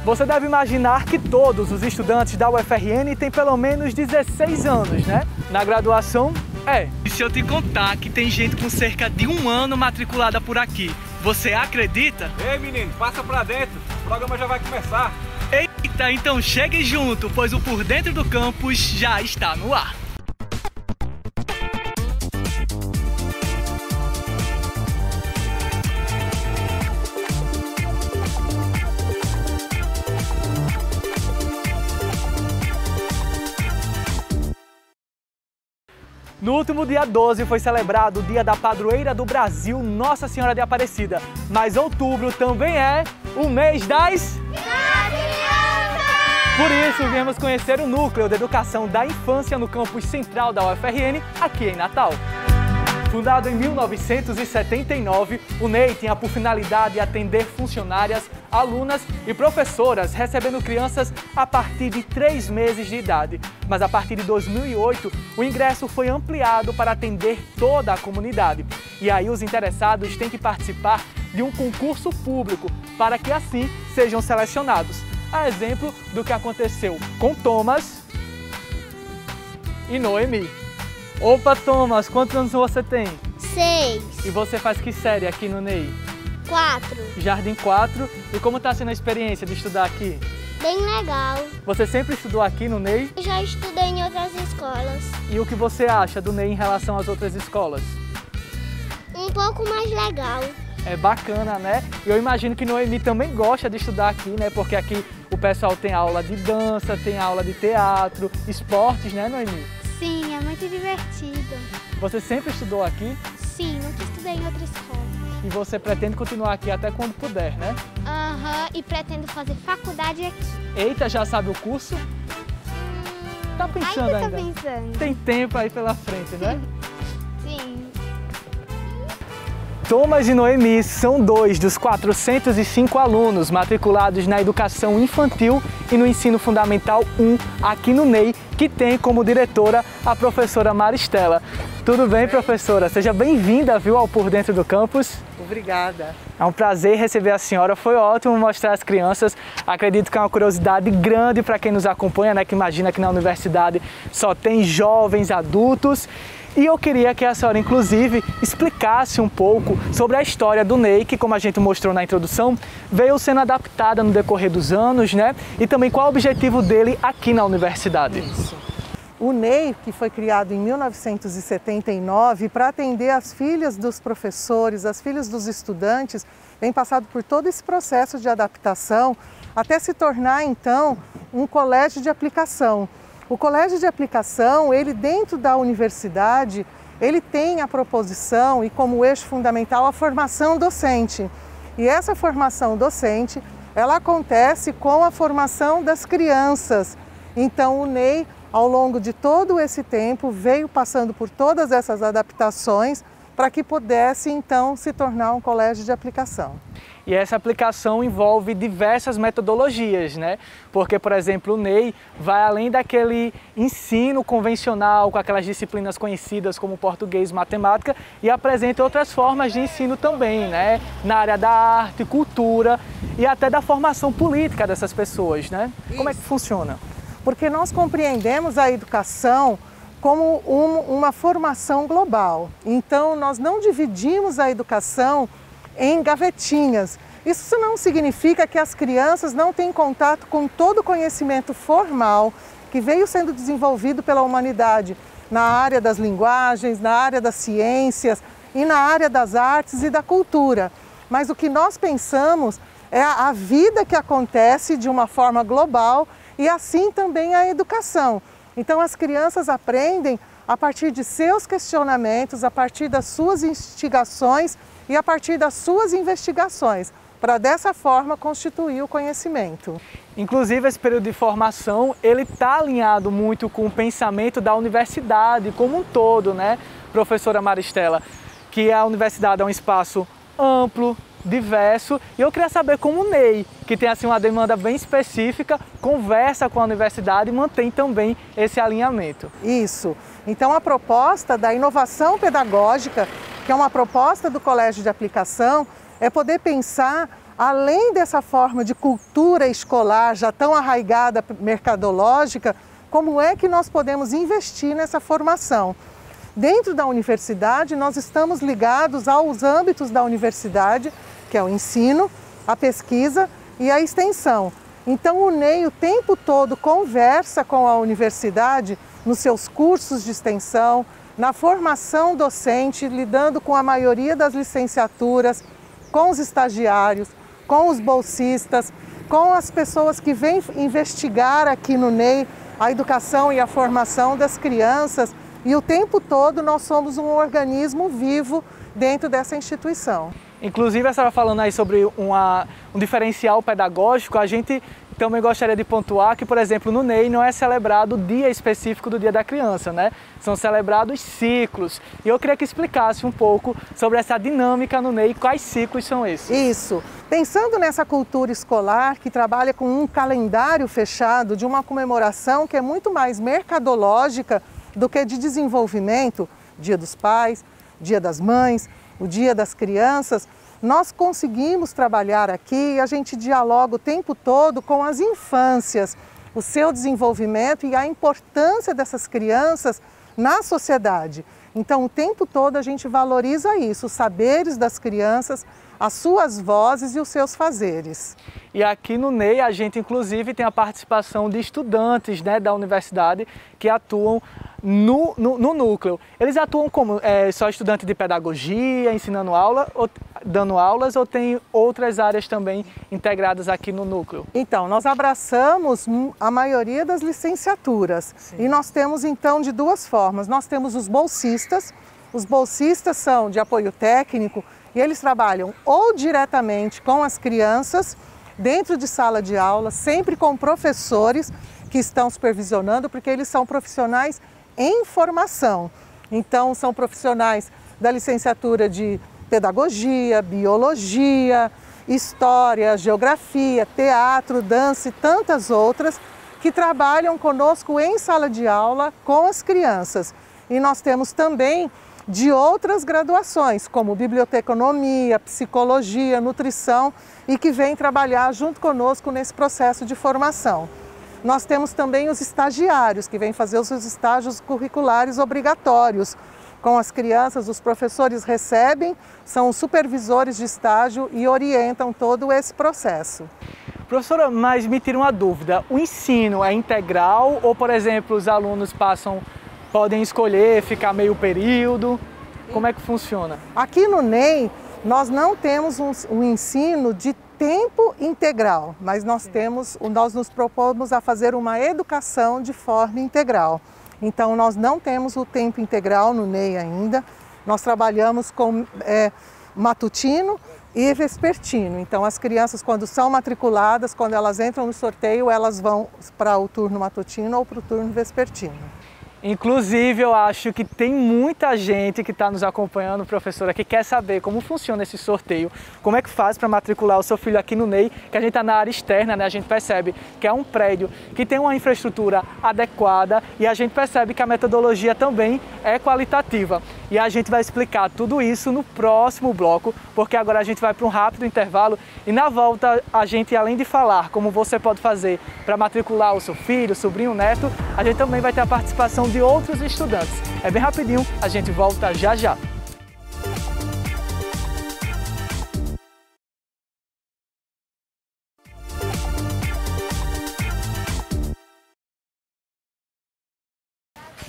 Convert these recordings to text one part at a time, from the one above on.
Você deve imaginar que todos os estudantes da UFRN têm pelo menos 16 anos, né? Na graduação, E se eu te contar que tem gente com cerca de 1 ano matriculada por aqui, você acredita? Ei, menino, passa pra dentro, o programa já vai começar. Eita, então chegue junto, pois o Por Dentro do Campus já está no ar. No último dia 12 foi celebrado o Dia da Padroeira do Brasil, Nossa Senhora de Aparecida. Mas outubro também é o mês das crianças! Por isso, viemos conhecer o Núcleo de Educação da Infância no campus central da UFRN, aqui em Natal. Fundado em 1979, o NEI tinha por finalidade atender funcionárias, alunas e professoras, recebendo crianças a partir de 3 meses de idade. Mas a partir de 2008, o ingresso foi ampliado para atender toda a comunidade. E aí os interessados têm que participar de um concurso público para que assim sejam selecionados. A exemplo do que aconteceu com Thomas e Noemi. Opa, Thomas, quantos anos você tem? 6. E você faz que série aqui no NEI? 4. Jardim 4. E como está sendo a experiência de estudar aqui? Bem legal. Você sempre estudou aqui no NEI? Eu já estudei em outras escolas. E o que você acha do NEI em relação às outras escolas? Um pouco mais legal. É bacana, né? Eu imagino que Noemi também gosta de estudar aqui, né? Porque aqui o pessoal tem aula de dança, tem aula de teatro, esportes, né, Noemi? Sim, é muito divertido. Você sempre estudou aqui? Sim, nunca estudei em outra escola. E você pretende continuar aqui até quando puder, né? Aham, e pretendo fazer faculdade aqui. Eita, já sabe o curso? Tá pensando ainda? Tô pensando. Tem tempo aí pela frente, né? Sim. Thomas e Noemi são 2 dos 405 alunos matriculados na educação infantil e no ensino fundamental 1 aqui no NEI, que tem como diretora a professora Maristela. Tudo bem, professora? Seja bem-vinda, viu, ao Por Dentro do Campus. Obrigada. É um prazer receber a senhora, foi ótimo mostrar as crianças. Acredito que é uma curiosidade grande para quem nos acompanha, né, que imagina que na universidade só tem jovens, adultos. E eu queria que a senhora, inclusive, explicasse um pouco sobre a história do NEI, que, como a gente mostrou na introdução, veio sendo adaptada no decorrer dos anos, né? E também qual é o objetivo dele aqui na universidade. Isso. O NEI, que foi criado em 1979 para atender as filhas dos professores, as filhas dos estudantes, vem passado por todo esse processo de adaptação até se tornar, então, um colégio de aplicação. O colégio de aplicação, ele dentro da universidade, ele tem a proposição e como eixo fundamental a formação docente. E essa formação docente, ela acontece com a formação das crianças. Então o NEI, ao longo de todo esse tempo, veio passando por todas essas adaptações para que pudesse então se tornar um colégio de aplicação. E essa aplicação envolve diversas metodologias, né? Porque, por exemplo, o NEI vai além daquele ensino convencional, com aquelas disciplinas conhecidas como português e matemática, e apresenta outras formas de ensino também, né? Na área da arte, cultura e até da formação política dessas pessoas, né? Isso. Como é que funciona? Porque nós compreendemos a educação como uma formação global. Então, nós não dividimos a educação em gavetinhas. Isso não significa que as crianças não têm contato com todo o conhecimento formal que veio sendo desenvolvido pela humanidade na área das linguagens, na área das ciências e na área das artes e da cultura. Mas o que nós pensamos é a vida que acontece de uma forma global e assim também a educação. Então as crianças aprendem a partir de seus questionamentos, a partir das suas instigações e a partir das suas investigações, para dessa forma constituir o conhecimento. Inclusive esse período de formação, ele está alinhado muito com o pensamento da universidade como um todo, né, professora Maristela? Que a universidade é um espaço amplo, diverso, e eu queria saber como o NEI, que tem assim uma demanda bem específica, conversa com a universidade e mantém também esse alinhamento. Isso. Então a proposta da inovação pedagógica, que é uma proposta do Colégio de Aplicação, é poder pensar além dessa forma de cultura escolar já tão arraigada mercadológica, como é que nós podemos investir nessa formação? Dentro da universidade, nós estamos ligados aos âmbitos da universidade, que é o ensino, a pesquisa e a extensão. Então, o NEI o tempo todo conversa com a universidade nos seus cursos de extensão, na formação docente, lidando com a maioria das licenciaturas, com os estagiários, com os bolsistas, com as pessoas que vêm investigar aqui no NEI a educação e a formação das crianças. E o tempo todo nós somos um organismo vivo dentro dessa instituição. Inclusive, a senhora falando aí sobre um diferencial pedagógico, a gente também gostaria de pontuar que, por exemplo, no NEI não é celebrado o dia específico do Dia da Criança, né? São celebrados ciclos. E eu queria que explicasse um pouco sobre essa dinâmica no NEI, quais ciclos são esses? Isso. Pensando nessa cultura escolar que trabalha com um calendário fechado de uma comemoração que é muito mais mercadológica do que de desenvolvimento, Dia dos Pais, Dia das Mães, o Dia das Crianças, nós conseguimos trabalhar aqui e a gente dialoga o tempo todo com as infâncias, o seu desenvolvimento e a importância dessas crianças na sociedade. Então, o tempo todo a gente valoriza isso, os saberes das crianças, as suas vozes e os seus fazeres. E aqui no NEI a gente inclusive tem a participação de estudantes, né, da universidade que atuam no núcleo. Eles atuam como só estudante de pedagogia, ensinando aula, dando aulas, ou tem outras áreas também integradas aqui no núcleo? Então, nós abraçamos a maioria das licenciaturas. Sim. E nós temos então de duas formas. Nós temos os bolsistas são de apoio técnico e eles trabalham ou diretamente com as crianças, dentro de sala de aula, sempre com professores que estão supervisionando, porque eles são profissionais em formação. Então, são profissionais da licenciatura de pedagogia, biologia, história, geografia, teatro, dança e tantas outras que trabalham conosco em sala de aula com as crianças. E nós temos também de outras graduações, como biblioteconomia, psicologia, nutrição, e que vêm trabalhar junto conosco nesse processo de formação. Nós temos também os estagiários, que vêm fazer os seus estágios curriculares obrigatórios. Com as crianças, os professores recebem, são os supervisores de estágio e orientam todo esse processo. Professora, mas me tira uma dúvida, o ensino é integral ou, por exemplo, os alunos podem escolher ficar meio período? Como é que funciona? Aqui no NEI, nós não temos um ensino de tempo integral, mas nós nos propomos a fazer uma educação de forma integral. Então, nós não temos o tempo integral no NEI ainda, nós trabalhamos com matutino e vespertino. Então, as crianças, quando são matriculadas, quando elas entram no sorteio, elas vão para o turno matutino ou para o turno vespertino. Inclusive, eu acho que tem muita gente que está nos acompanhando, professora, que quer saber como funciona esse sorteio, como é que faz para matricular o seu filho aqui no NEI, que a gente está na área externa, né? A gente percebe que é um prédio que tem uma infraestrutura adequada e a gente percebe que a metodologia também é qualitativa. E a gente vai explicar tudo isso no próximo bloco, porque agora a gente vai para um rápido intervalo e na volta a gente, além de falar como você pode fazer para matricular o seu filho, sobrinho, neto, a gente também vai ter a participação de outros estudantes. É bem rapidinho, a gente volta já já.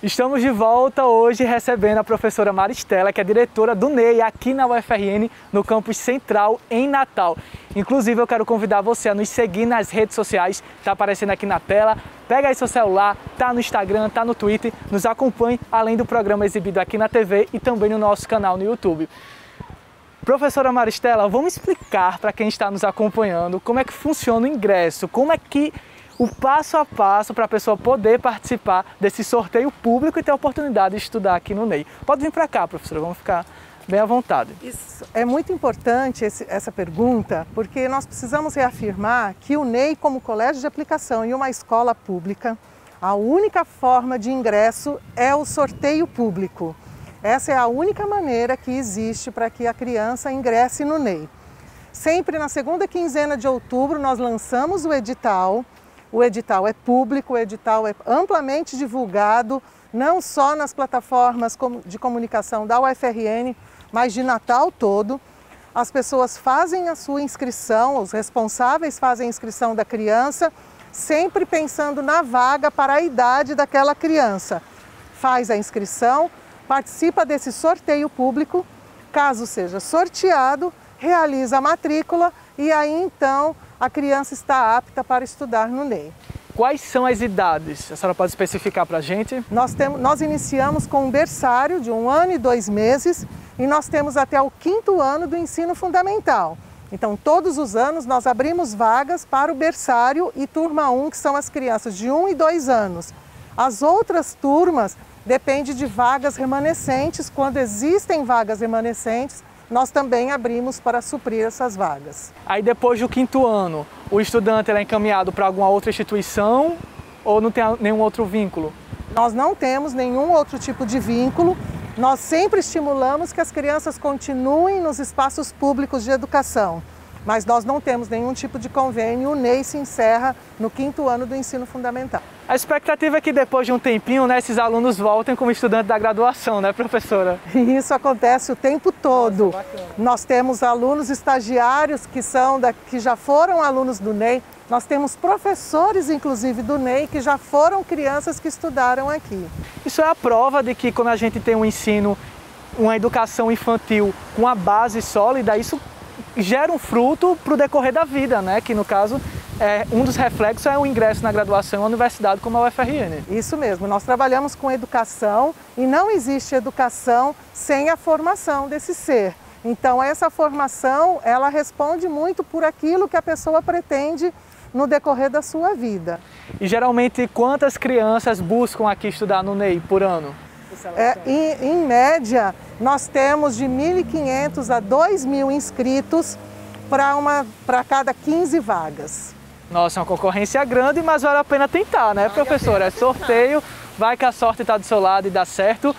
Estamos de volta hoje recebendo a professora Maristela, que é diretora do NEI aqui na UFRN, no campus central em Natal. Inclusive, eu quero convidar você a nos seguir nas redes sociais, está aparecendo aqui na tela. Pega aí seu celular, tá no Instagram, tá no Twitter, nos acompanhe, além do programa exibido aqui na TV e também no nosso canal no YouTube. Professora Maristela, vamos explicar para quem está nos acompanhando como é que funciona o ingresso, como é que o passo a passo para a pessoa poder participar desse sorteio público e ter a oportunidade de estudar aqui no NEI. Pode vir para cá, professora, vamos ficar bem à vontade. Isso é muito importante essa pergunta, porque nós precisamos reafirmar que o NEI, como colégio de aplicação e uma escola pública, a única forma de ingresso é o sorteio público. Essa é a única maneira que existe para que a criança ingresse no NEI. Sempre na segunda quinzena de outubro nós lançamos o edital. O edital é público, o edital é amplamente divulgado, não só nas plataformas de comunicação da UFRN, mas de Natal todo. As pessoas fazem a sua inscrição, os responsáveis fazem a inscrição da criança, sempre pensando na vaga para a idade daquela criança. Faz a inscrição, participa desse sorteio público, caso seja sorteado, realiza a matrícula e aí então a criança está apta para estudar no NEI. Quais são as idades? A senhora pode especificar para a gente? Nós iniciamos com um berçário de 1 ano e 2 meses e nós temos até o 5º ano do ensino fundamental. Então, todos os anos nós abrimos vagas para o berçário e turma 1, que são as crianças de 1 e 2 anos. As outras turmas dependem de vagas remanescentes. Quando existem vagas remanescentes, nós também abrimos para suprir essas vagas. Aí depois do 5º ano, o estudante é encaminhado para alguma outra instituição ou não tem nenhum outro vínculo? Nós não temos nenhum outro tipo de vínculo. Nós sempre estimulamos que as crianças continuem nos espaços públicos de educação, mas nós não temos nenhum tipo de convênio. O NEI se encerra no 5º ano do ensino fundamental. A expectativa é que depois de um tempinho, né, esses alunos voltem como estudante da graduação, né, professora? E isso acontece o tempo todo. Nossa, nós temos alunos estagiários que já foram alunos do NEI. Nós temos professores, inclusive, do NEI, que já foram crianças que estudaram aqui. Isso é a prova de que quando a gente tem um ensino, uma educação infantil com a base sólida, isso gera um fruto para o decorrer da vida, né? Que no caso, um dos reflexos é o ingresso na graduação em uma universidade como a UFRN. Isso mesmo, nós trabalhamos com educação e não existe educação sem a formação desse ser. Então essa formação, ela responde muito por aquilo que a pessoa pretende no decorrer da sua vida. E geralmente quantas crianças buscam aqui estudar no NEI por ano? Em média, nós temos de 1.500 a 2.000 inscritos para cada 15 vagas. Nossa, é uma concorrência grande, mas vale a pena tentar, né, professora? É sorteio, vai que a sorte está do seu lado e dá certo.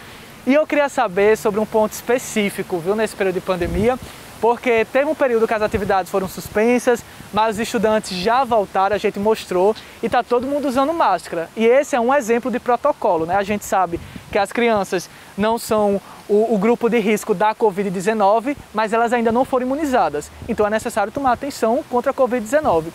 E eu queria saber sobre um ponto específico, viu, nesse período de pandemia, porque teve um período que as atividades foram suspensas, mas os estudantes já voltaram, a gente mostrou, e está todo mundo usando máscara. E esse é um exemplo de protocolo, né? A gente sabe que as crianças não são o grupo de risco da Covid-19, mas elas ainda não foram imunizadas. Então é necessário tomar atenção contra a Covid-19.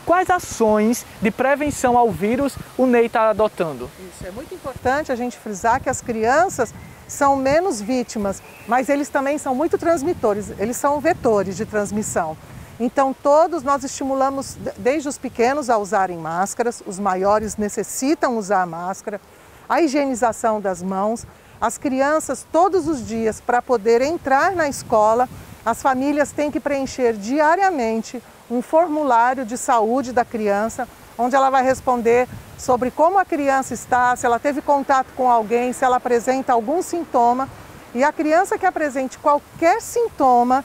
Quais ações de prevenção ao vírus o NEI está adotando? Isso é muito importante a gente frisar que as crianças são menos vítimas, mas eles também são muito transmitores, eles são vetores de transmissão. Então todos nós estimulamos, desde os pequenos, a usarem máscaras, os maiores necessitam usar máscara, a higienização das mãos, as crianças todos os dias para poder entrar na escola, as famílias têm que preencher diariamente um formulário de saúde da criança, onde ela vai responder sobre como a criança está, se ela teve contato com alguém, se ela apresenta algum sintoma. E a criança que apresente qualquer sintoma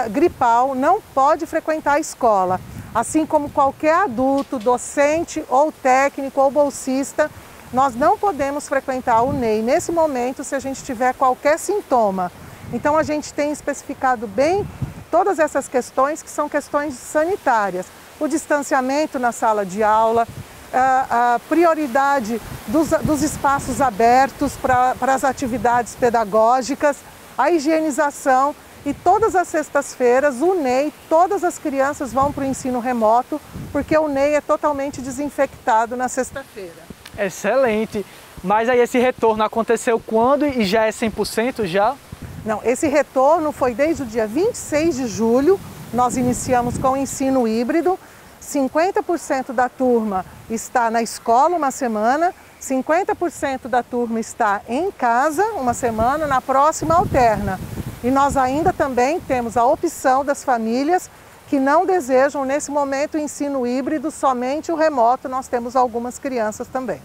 gripal não pode frequentar a escola, assim como qualquer adulto, docente ou técnico ou bolsista. Nós não podemos frequentar o NEI nesse momento se a gente tiver qualquer sintoma. Então a gente tem especificado bem todas essas questões que são questões sanitárias. O distanciamento na sala de aula, a prioridade dos espaços abertos para as atividades pedagógicas, a higienização. E todas as sextas-feiras, o NEI, todas as crianças vão para o ensino remoto, porque o NEI é totalmente desinfectado na sexta-feira. Excelente! Mas aí esse retorno aconteceu quando e já é 100% já? Não, esse retorno foi desde o dia 26 de julho, nós iniciamos com o ensino híbrido, 50% da turma está na escola uma semana, 50% da turma está em casa uma semana, na próxima alterna. E nós ainda também temos a opção das famílias que não desejam nesse momento o ensino híbrido, somente o remoto, nós temos algumas crianças também.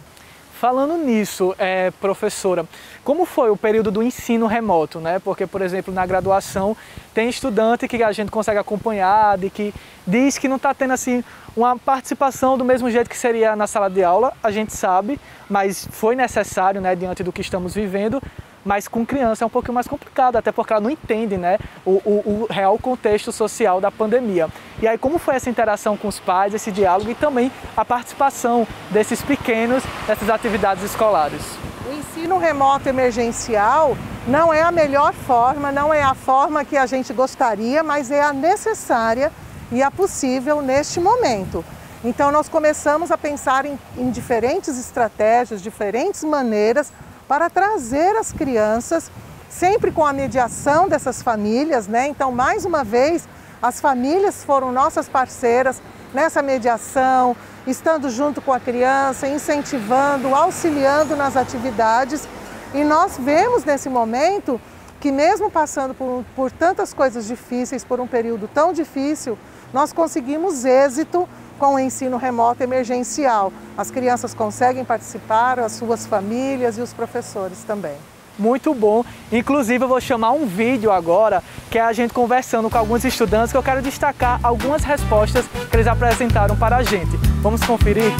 Falando nisso, professora, como foi o período do ensino remoto, né? Porque, por exemplo, na graduação tem estudante que a gente consegue acompanhar, que diz que não está tendo assim uma participação do mesmo jeito que seria na sala de aula, a gente sabe, mas foi necessário, né, diante do que estamos vivendo. mas com criança é um pouquinho mais complicado, até porque ela não entende, né, o real contexto social da pandemia. E aí, como foi essa interação com os pais, esse diálogo e também a participação desses pequenos nessas atividades escolares? O ensino remoto emergencial não é a melhor forma, não é a forma que a gente gostaria, mas é a necessária e a possível neste momento. Então nós começamos a pensar em diferentes estratégias, diferentes maneiras para trazer as crianças, sempre com a mediação dessas famílias, né? Então, mais uma vez, as famílias foram nossas parceiras nessa mediação, estando junto com a criança, incentivando, auxiliando nas atividades. E nós vemos nesse momento que mesmo passando por tantas coisas difíceis, por um período tão difícil, nós conseguimos êxito com o ensino remoto emergencial. As crianças conseguem participar, as suas famílias e os professores também. Muito bom. Inclusive, eu vou chamar um vídeo agora, que é a gente conversando com alguns estudantes, que eu quero destacar algumas respostas que eles apresentaram para a gente. Vamos conferir?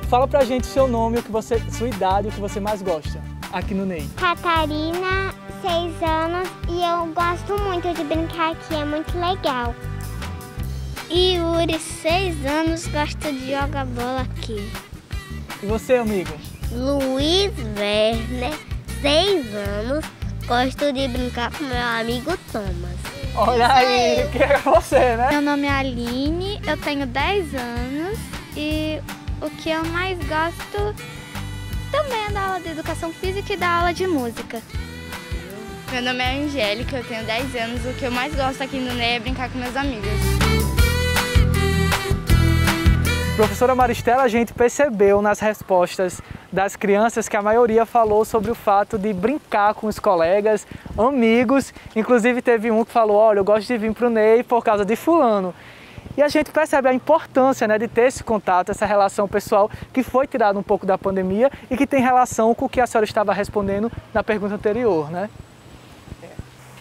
Fala pra gente seu nome, sua idade, o que você mais gosta aqui no NEI. Catarina, 6 anos, e eu gosto muito de brincar aqui, é muito legal. Yuri, 6 anos, gosta de jogar bola aqui. E você, amigo? Luiz Werner, 6 anos, gosto de brincar com meu amigo Thomas. Olha aí, o que é você, né? Meu nome é Aline, eu tenho 10 anos e o que eu mais gosto também é da aula de educação física e da aula de música. Meu nome é Angélica, eu tenho 10 anos, o que eu mais gosto aqui no NEI é brincar com meus amigos. Professora Maristela, a gente percebeu nas respostas das crianças que a maioria falou sobre o fato de brincar com os colegas, amigos. Inclusive teve um que falou, olha, eu gosto de vir para o NEI por causa de fulano. E a gente percebe a importância, né, de ter esse contato, essa relação pessoal que foi tirada um pouco da pandemia e que tem relação com o que a senhora estava respondendo na pergunta anterior, né?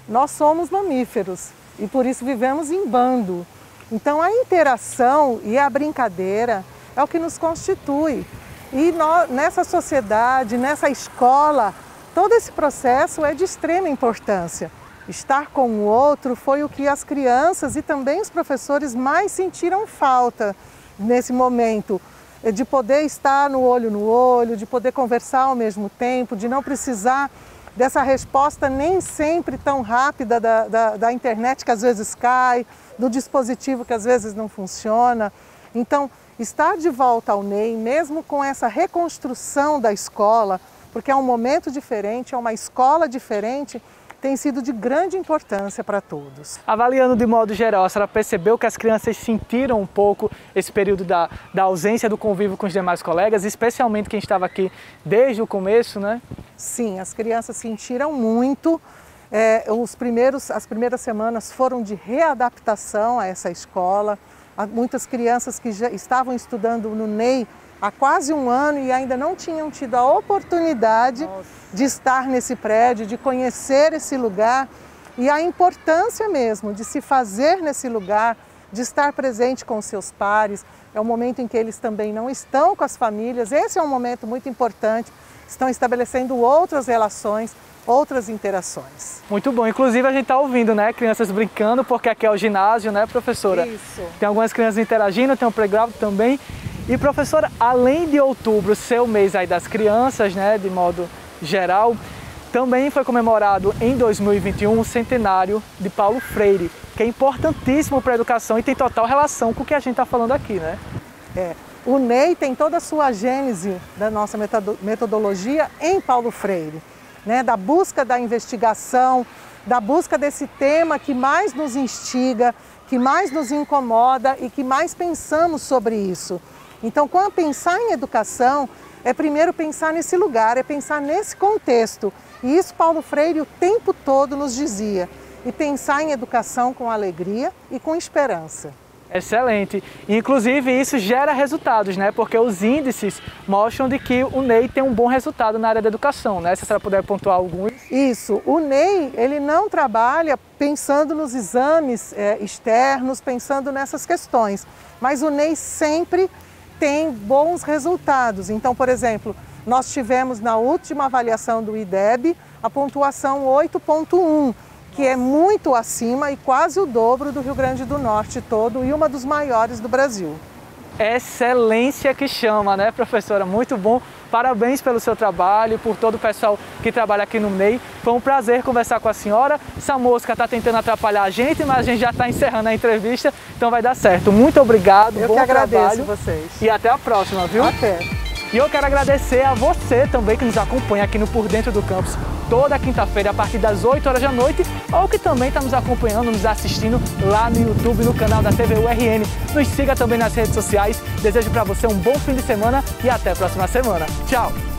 Nós somos mamíferos e por isso vivemos em bando. Então a interação e a brincadeira é o que nos constitui. E nessa sociedade, nessa escola, todo esse processo é de extrema importância. Estar com o outro foi o que as crianças e também os professores mais sentiram falta nesse momento, de poder estar no olho, de poder conversar ao mesmo tempo, de não precisar dessa resposta nem sempre tão rápida da internet que às vezes cai, do dispositivo que às vezes não funciona. Então, estar de volta ao NEI, mesmo com essa reconstrução da escola, porque é um momento diferente, é uma escola diferente, tem sido de grande importância para todos. Avaliando de modo geral, a senhora percebeu que as crianças sentiram um pouco esse período da ausência do convívio com os demais colegas, especialmente quem estava aqui desde o começo, né? Sim, as crianças sentiram muito. As primeiras semanas foram de readaptação a essa escola. Há muitas crianças que já estavam estudando no NEI há quase um ano e ainda não tinham tido a oportunidade de estar nesse prédio, de conhecer esse lugar e a importância mesmo de se fazer nesse lugar, de estar presente com os seus pares. É um momento em que eles também não estão com as famílias, esse é um momento muito importante, estão estabelecendo outras relações, outras interações. Muito bom, inclusive a gente está ouvindo, né, crianças brincando, porque aqui é o ginásio, né, professora? Isso. Tem algumas crianças interagindo, tem um playground também. E professora, além de outubro ser o mês aí das crianças, né, de modo geral, também foi comemorado em 2021 o centenário de Paulo Freire, que é importantíssimo para a educação e tem total relação com o que a gente está falando aqui, né? O NEI tem toda a sua gênese da nossa metodologia em Paulo Freire, né, da busca da investigação, da busca desse tema que mais nos instiga, que mais nos incomoda e que mais pensamos sobre isso. Então, quando pensar em educação, é primeiro pensar nesse lugar, é pensar nesse contexto. E isso Paulo Freire o tempo todo nos dizia. E pensar em educação com alegria e com esperança. Excelente. Inclusive, isso gera resultados, né? Porque os índices mostram de que o NEI tem um bom resultado na área da educação, né? Se a senhora puder pontuar alguns. Isso. O NEI, ele não trabalha pensando nos exames externos, pensando nessas questões. Mas o NEI sempre tem bons resultados. Então, por exemplo, Nós tivemos na última avaliação do IDEB a pontuação 8.1, que é muito acima e quase o dobro do Rio Grande do Norte todo e uma dos maiores do Brasil. Excelência que chama, né, professora? Muito bom. Parabéns pelo seu trabalho, por todo o pessoal que trabalha aqui no MEI. Foi um prazer conversar com a senhora. Essa mosca está tentando atrapalhar a gente, mas a gente já está encerrando a entrevista, então vai dar certo. Muito obrigado, Eu bom que agradeço trabalho. vocês. E até a próxima, viu? Até. E eu quero agradecer a você também que nos acompanha aqui no Por Dentro do Campus toda quinta-feira a partir das 8 horas da noite, ou que também está nos acompanhando, nos assistindo lá no YouTube, no canal da TV URN. Nos siga também nas redes sociais. Desejo para você um bom fim de semana e até a próxima semana. Tchau!